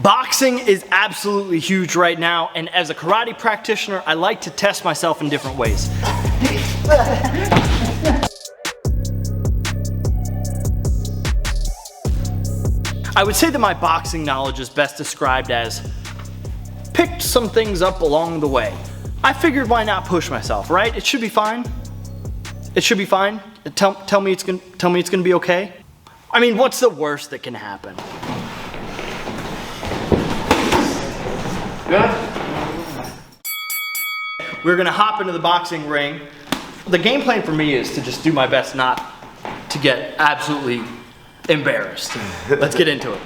Boxing is absolutely huge right now, and as a karate practitioner, I like to test myself in different ways. I would say that my boxing knowledge is best described as picked some things up along the way. I figured why not push myself, right? It should be fine. It should be fine. Tell me it's gonna be okay. I mean, what's the worst that can happen? Good. We're gonna hop into the boxing ring. The game plan for me is to just do my best not to get absolutely embarrassed. Let's get into it.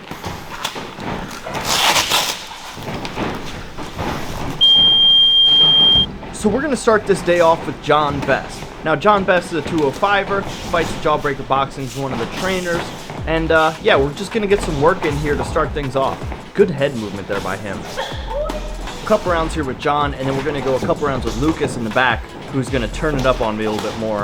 So we're gonna start this day off with John Best. Now John Best is a 205er, fights Jawbreaker Boxing, is one of the trainers. And yeah, we're just gonna get some work in here to start things off. Good head movement there by him. A couple rounds here with John, and then we're gonna go a couple rounds with Lucas in the back, who's gonna turn it up on me a little bit more.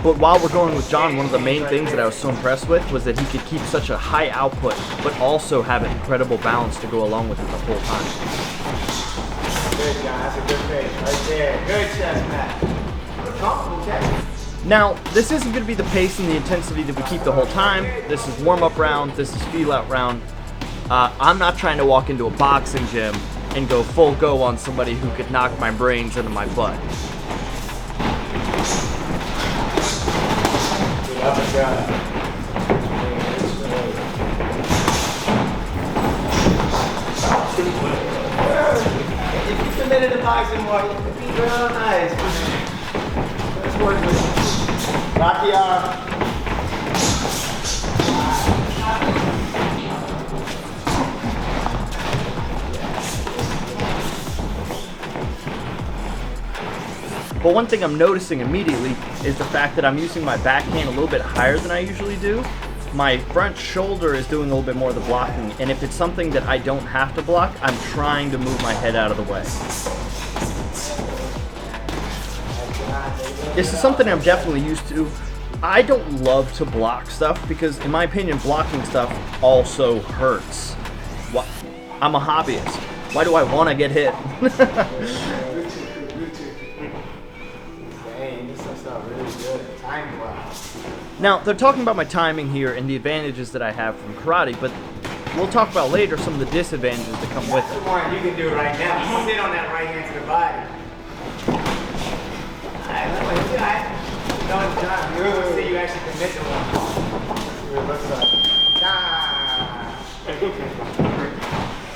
But while we're going with John, one of the main things that I was so impressed with was that he could keep such a high output, but also have an incredible balance to go along with it the whole time. Good, John. That's a good face right there. Good chest, Matt. Comfortable chest. Now, this isn't going to be the pace and the intensity that we keep the whole time. This is warm-up round. This is feel-out round. I'm not trying to walk into a boxing gym and go full go on somebody who could knock my brains into my butt. Up and down. If you committed to boxing more, you could be real nice. Let's work with it. Lock the arm. But one thing I'm noticing immediately is the fact that I'm using my backhand a little bit higher than I usually do. My front shoulder is doing a little bit more of the blocking, and if it's something that I don't have to block, I'm trying to move my head out of the way. This is something I'm definitely used to. I don't love to block stuff because, in my opinion, blocking stuff also hurts. I'm a hobbyist. Why do I want to get hit? Now, they're talking about my timing here and the advantages that I have from karate, but we'll talk about later some of the disadvantages that come with it. That's the one you can do right now. Sit on that right hand to the body. Alright, look like you alright. No, John, let's see you actually commit to one.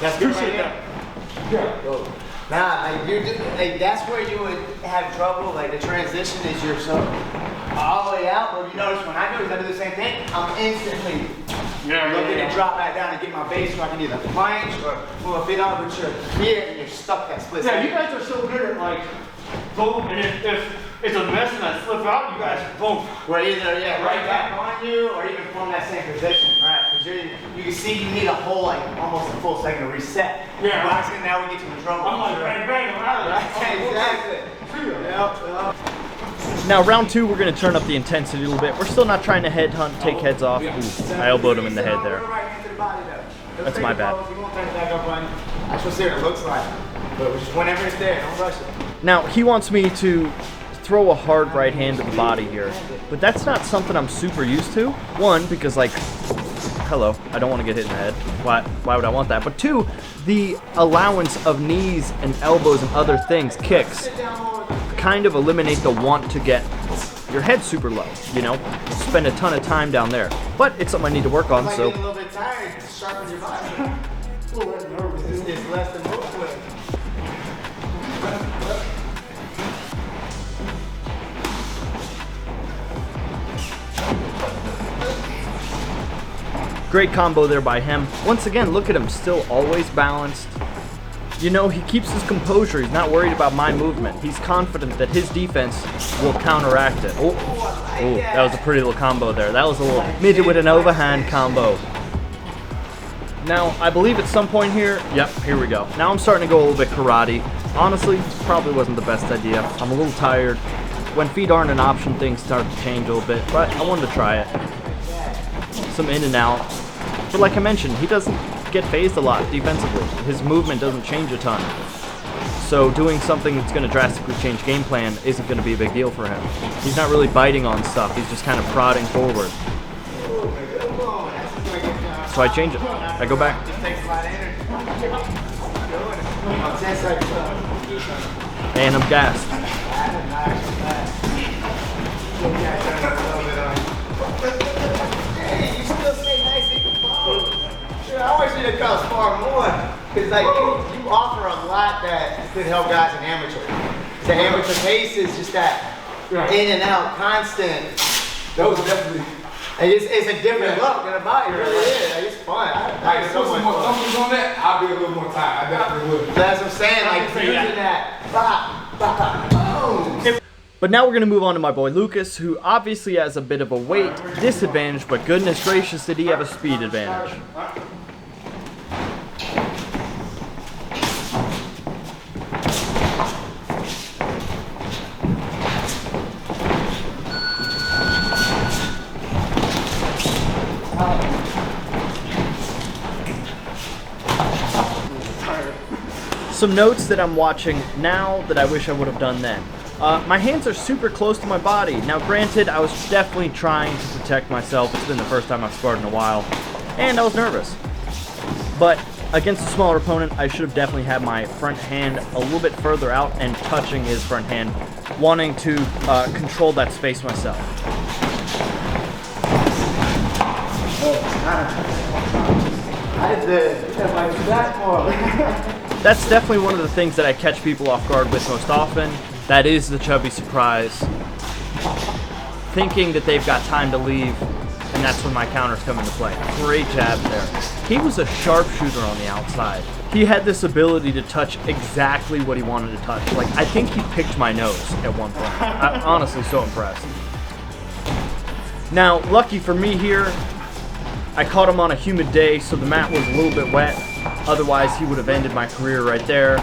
That's good right there. Yeah. Nah, like you're just, like that's where you would have trouble. Like the transition is you're so all the way out. But you notice when I do is I do the same thing. I'm instantly looking to drop back down and get my base so I can either punch or move a bit on with your feet and you're stuck that split second. You guys are so good at like boom, and if it's a mess and I slip out, you guys boom. We're either right back on you or even from that same position, right? Because you can see you need a whole almost a full second to reset. Yeah. Boxing now we get to control. I'm like bang bang, I'm out of Exactly. Yep. Now, round two, we're going to turn up the intensity a little bit. We're still not trying to head hunt, take heads off. Ooh, I elbowed him in the head there. That's my bad. I should see what it looks like. But just whenever it's there, don't rush it. Now, he wants me to throw a hard right hand to the body here, but that's not something I'm super used to. One, because like, hello, I don't want to get hit in the head. Why would I want that? But two, the allowance of knees and elbows and other things, kicks, kind of eliminate the want to get your head super low, you know? Spend a ton of time down there. But it's something I need to work on, so. Getting a little bit tired, sharpen your body. It's less than most ways. Great combo there by him. Once again, look at him, still always balanced. You know, he keeps his composure. He's not worried about my movement. He's confident that his defense will counteract it. Oh, that was a pretty little combo there. That was a little midget with an overhand combo. Now, I believe at some point here, yep, here we go. Now I'm starting to go a little bit karate. Honestly, this probably wasn't the best idea. I'm a little tired. When feet aren't an option, things start to change a little bit, but I wanted to try it. Some in and out. But like I mentioned, he doesn't get phased a lot defensively. His movement doesn't change a ton. So doing something that's going to drastically change game plan isn't going to be a big deal for him. He's not really biting on stuff. He's just kind of prodding forward. So I change it. I go back. And I'm gassed. Hey, you still stay nice and composed. I want you to come spar more. Because like you offer a lot that could help guys in amateur. The amateur pace is just that in and out, constant. That was definitely. It's a different look in the body. It really is. Like, it's fun. I Like, so some more numbers on that, I'll be a little more tired. I definitely would. That's what I'm saying. Like using that. Bop, bop, boom. But now we're going to move on to my boy Lucas, who obviously has a bit of a weight disadvantage, but goodness gracious did he have a speed advantage. Some notes that I'm watching now that I wish I would have done then. My hands are super close to my body. Now granted, I was definitely trying to protect myself. It's been the first time I've sparred in a while, and I was nervous. But against a smaller opponent, I should have definitely had my front hand a little bit further out and touching his front hand, wanting to control that space myself. That's definitely one of the things that I catch people off guard with most often. That is the chubby surprise. Thinking that they've got time to leave, and that's when my counters come into play. Great jab there. He was a sharpshooter on the outside. He had this ability to touch exactly what he wanted to touch. Like, I think he picked my nose at one point. I'm honestly so impressed. Now, lucky for me here, I caught him on a humid day, so the mat was a little bit wet. Otherwise, he would have ended my career right there.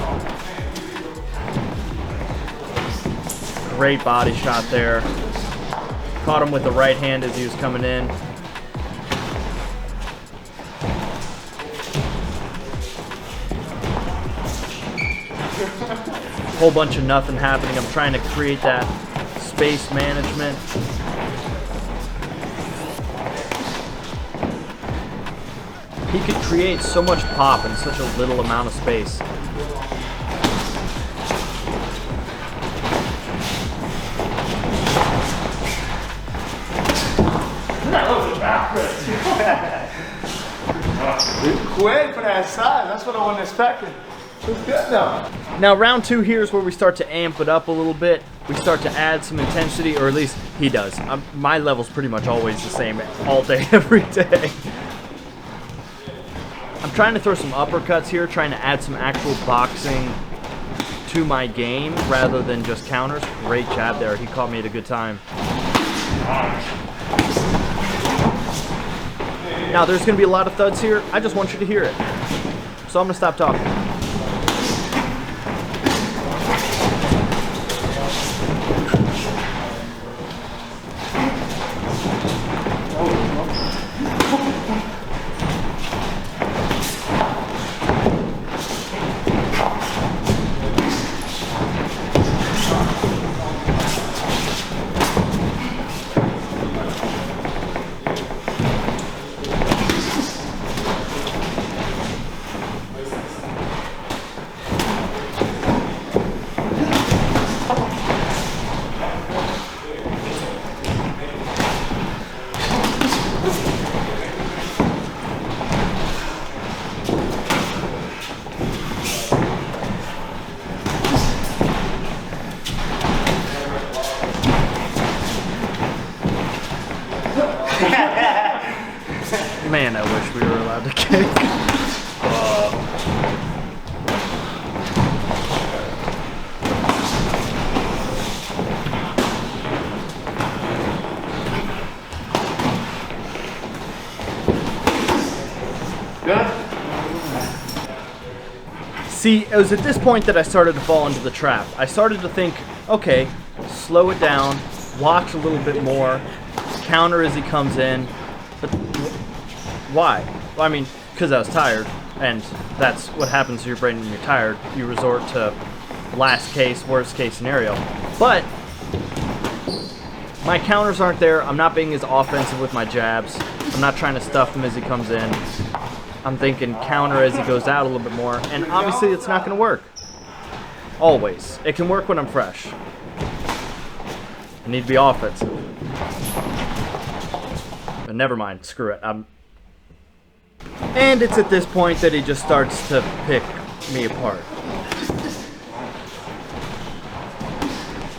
Great body shot there. Caught him with the right hand as he was coming in. Whole bunch of nothing happening. I'm trying to create that space management. He could create so much pop in such a little amount of space. Quick for that size. That's what I wasn't expecting. It's good though. Now round two here is where we start to amp it up a little bit. We start to add some intensity, or at least he does. My level's pretty much always the same all day, every day. I'm trying to throw some uppercuts here, trying to add some actual boxing to my game rather than just counters. Great jab there. He caught me at a good time. Now there's going to be a lot of thuds here. I just want you to hear it. So I'm going to stop talking. Man, I wish we were allowed to kick. See, it was at this point that I started to fall into the trap. I started to think, okay, slow it down, watch a little bit more, counter as he comes in. But why? Well, I mean, because I was tired, and that's what happens to your brain when you're tired. You resort to last case, worst case scenario. But my counters aren't there. I'm not being as offensive with my jabs. I'm not trying to stuff him as he comes in. I'm thinking counter as he goes out a little bit more, and obviously it's not going to work. Always. It can work when I'm fresh. I need to be offensive. But never mind, screw it. And it's at this point that he just starts to pick me apart.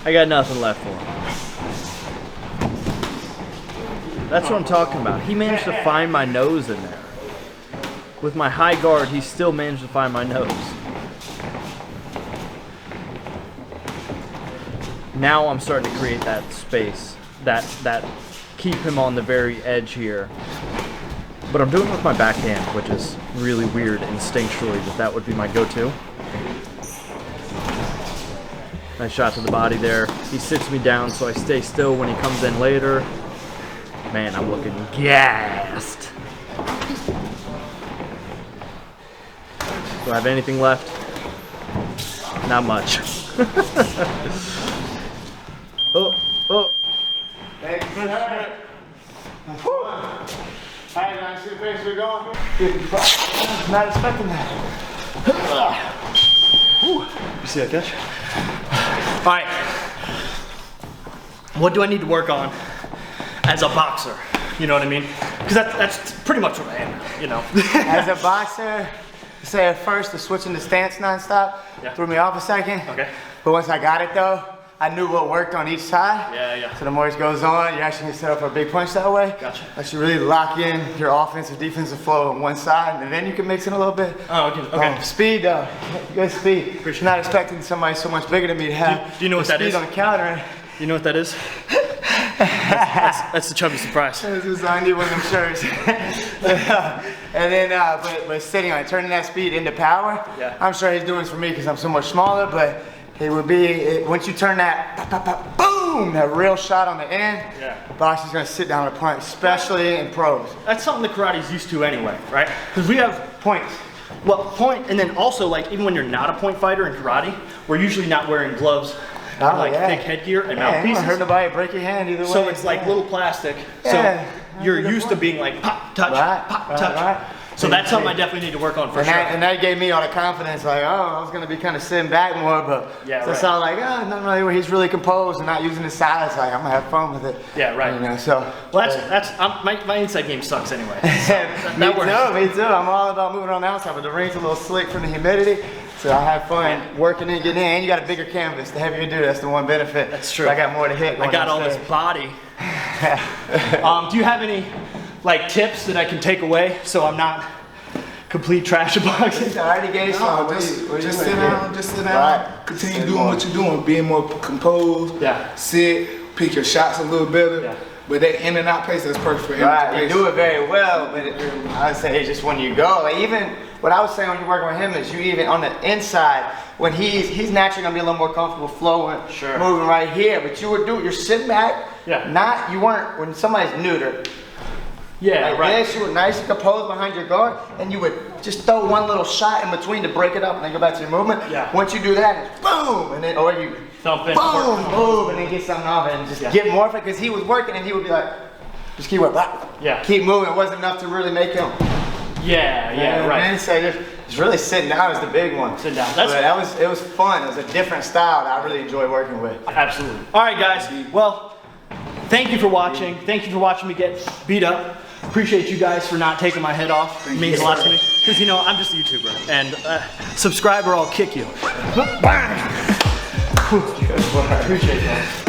I got nothing left for him. That's what I'm talking about. He managed to find my nose in there. With my high guard, he still managed to find my nose. Now I'm starting to create that space, that keep him on the very edge here. But I'm doing it with my backhand, which is really weird instinctually that would be my go-to. Nice shot to the body there. He sits me down so I stay still when he comes in later. Man, I'm looking gassed. Do I have anything left? Not much. Oh. Thank you for that. Alright, guys, see the place we're going? Not expecting that. You see that catch? Alright. What do I need to work on as a boxer? You know what I mean? Because that's pretty much what I am, you know. As a boxer, say at first the switching the stance nonstop threw me off a second. Okay. But once I got it though, I knew what worked on each side. Yeah. So the more it goes on, you actually can set up for a big punch that way. Gotcha. Let you really lock in your offensive, defensive flow on one side, and then you can mix it a little bit. Oh, okay. Speed though, good speed. Appreciate Not expecting somebody so much bigger than me to have Do you know what that is? speed on the counter. You know what that is? That's the chubby surprise. This is I need one of them shirts. And then, but sitting on it, turning that speed into power. Yeah. I'm sure he's doing this for me because I'm so much smaller, but it would be, once you turn that, boom, that real shot on the end, the boxer's gonna sit down and punch, especially in pros. That's something the karate's used to anyway, right? Because we have Points. well, point, and then also like even when you're not a point fighter in karate, we're usually not wearing gloves, and, thick headgear and Yeah, you mouthpieces. don't hurt nobody, break your hand either way. So it's like little plastic. Yeah. So you're used to being like pop, touch, pop, touch. Right. So that's something I definitely need to work on for sure. And that gave me all the confidence, like, oh, I was gonna be kind of sitting back more, but so it's all like, oh, no, where he's really composed and not using his size, like, I'm gonna have fun with it. Yeah, right. You know, so. Well, my inside game sucks anyway. Me too. I'm all about moving on the outside, but the ring's a little slick from the humidity. So I have fun working in, getting in, and you got a bigger canvas. The heavier you do, that's the one benefit. That's true. So I got more to hit. I got all this body. Do you have any like tips that I can take away so I'm not complete trash of boxing? I already gave some. Just sit down. Right. Continue doing what you're doing, being more composed. Yeah. Sit, pick your shots a little better. Yeah. But that in and out pace, that's perfect for him. Right, you do it very well, but I would say it's just when you go. Like even what I was saying when you're working with him is you even on the inside, when he's naturally gonna be a little more comfortable flowing, moving right here. But you're sitting back. Yeah. You weren't when somebody's neutered. Yeah, like right. This, you were nice and composed behind your guard, and you would just throw one little shot in between to break it up and then go back to your movement. Yeah. Once you do that, it's boom, and then or you thump in, boom, move, and then get something off it and just get more of it because he was working and he would be like, just keep working, keep moving. It wasn't enough to really make him. Yeah, right. And so just really sitting down is the big one. Sit down. It was fun. It was a different style that I really enjoy working with. Absolutely. All right, guys. Well, thank you for watching. Thank you for watching me get beat up. Appreciate you guys for not taking my head off. It means a lot to me. Because, you know, I'm just a YouTuber. And subscribe or I'll kick you. Appreciate that.